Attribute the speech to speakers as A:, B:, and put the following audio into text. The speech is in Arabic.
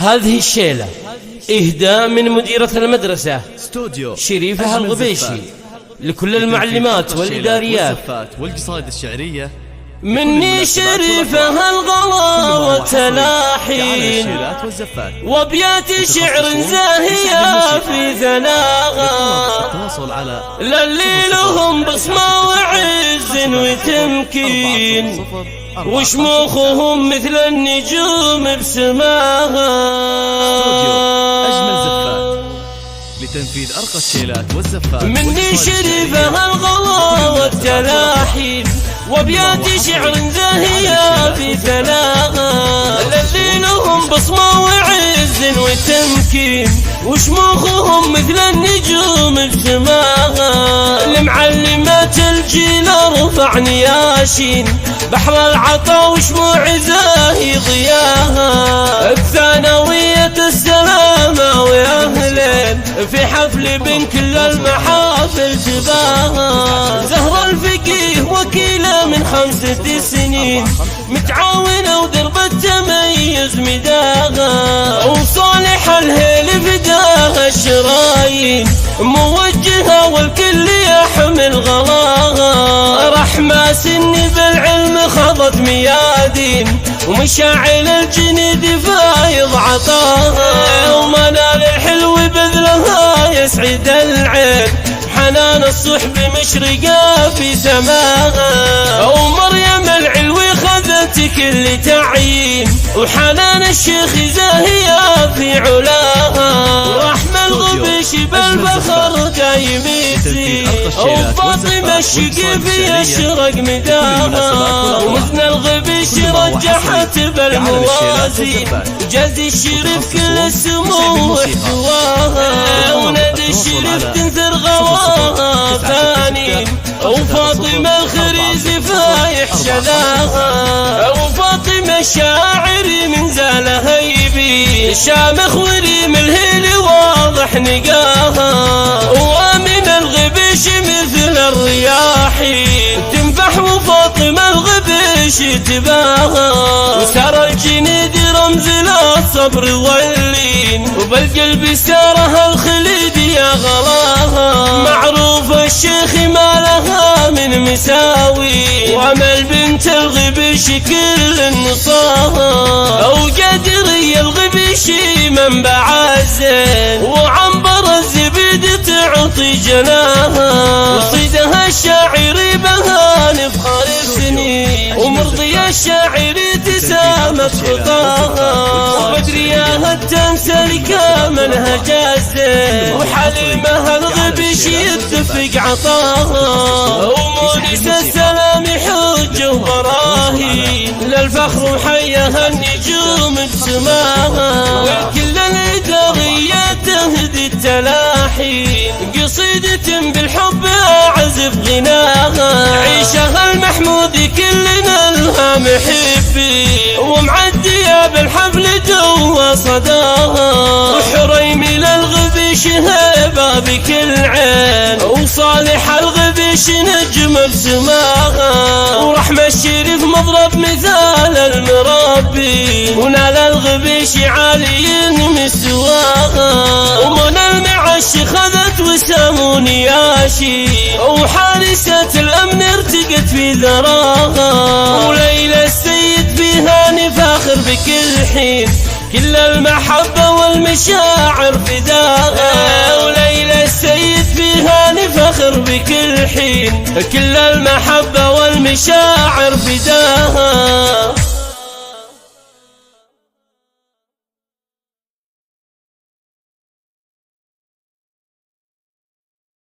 A: هذه الشيلة إهداء من مديرة المدرسة
B: استوديو
A: شريفة الغبيشي لكل المعلمات والإداريات
B: والقصائد الشعرية
A: مني شريفة الغلا والتلاحين وابيات شعر زاهية في ثناغا للي لهم بصمة وعز وتمكين وشموخهم مثل النجوم بسماها.
B: لتنفيذ أرقى الشيلات والزفات
A: مني شريفة الغلا والتلاحين وابيات شعر زاهية في ثناغا الذين لهم بصمة وعز وتمكين وشموخهم مثل النجوم بسماها. لمعلمات الجيل ارفع نياشين بحر العطا وشموع زاهي ضياها. الثانوية السلامة وأهلين في حفل بين كل المحافل جباها. زهر الفقيه وكيلة من 5 سنين متعاونة ودرب التميز مداها. وصالح الهيل فداها الشرايين موجهة والكل يحمل غلاها. رحمة سني بالعلم خضت ميادين ومشاعل الجنيد فايض عطاها. ومنال الحلو بذلها يسعد العين حنان الصحب مشرقة في سماها. ومريم العلوي خذت كل تعيين وحنان الشيخ زاهية في علاها. ورحمة الغبيش بالفخر دايم يسير وفاطمة الشقيفي يشرق مداها. ومثنى الغبيش رجحت بالموازين جازي الشريف كل السمو واحتواها. ونادي الشريف تنثر غواها ثاني وفاطمة الخريزي فايح شذاها. وفاطمة الشاعري من زال هيبي شامخ وريم الهيل واضح نقاها. وامن الغبيش مثل الرياحين تنفح وفاطمة الغبيش تباها. وسار الجنيد رمز للصبر واللين وبالقلب سارها الخليد يا غلاها. معروف الشيخ ما لها من مساوي وعمل بنت الغبيش كل النصاها. وقدري الغبيش منبع الزين وعنبر الزبيد تعطي جناها. وصيدها الشاعري بها نفخر السنين ومرضي الشاعري تسامت خطاها. وبدرياها التمثل منهج الزين وحليمها الغبيش يتفق عطاها. ومونس السلام حج وبراهين للفخر حيها النجوم بسماها. وكل الإدارية تهدي التلاحين قصيدة بالحب أعزف غناها. عيشها المحمود كلنا لها محبين ومعدية بالحفل جوا صداها. وحريم للغبيش هيبة بكل عين وصالح الغبيش نجم بسماها. ورحمة الشريف مضرب مثال المربي ونال الغبيش عالي مستواها. ومنى المعش خذت وسام نياشي وحارسة الأمن ارتقت في ذراها. وليلى السيد فيها نفاخر بكل حين كل المحبة والمشاعر فداها. وليلى السيد فيها نفخر بكل حين كل المحبة والمشاعر فداها.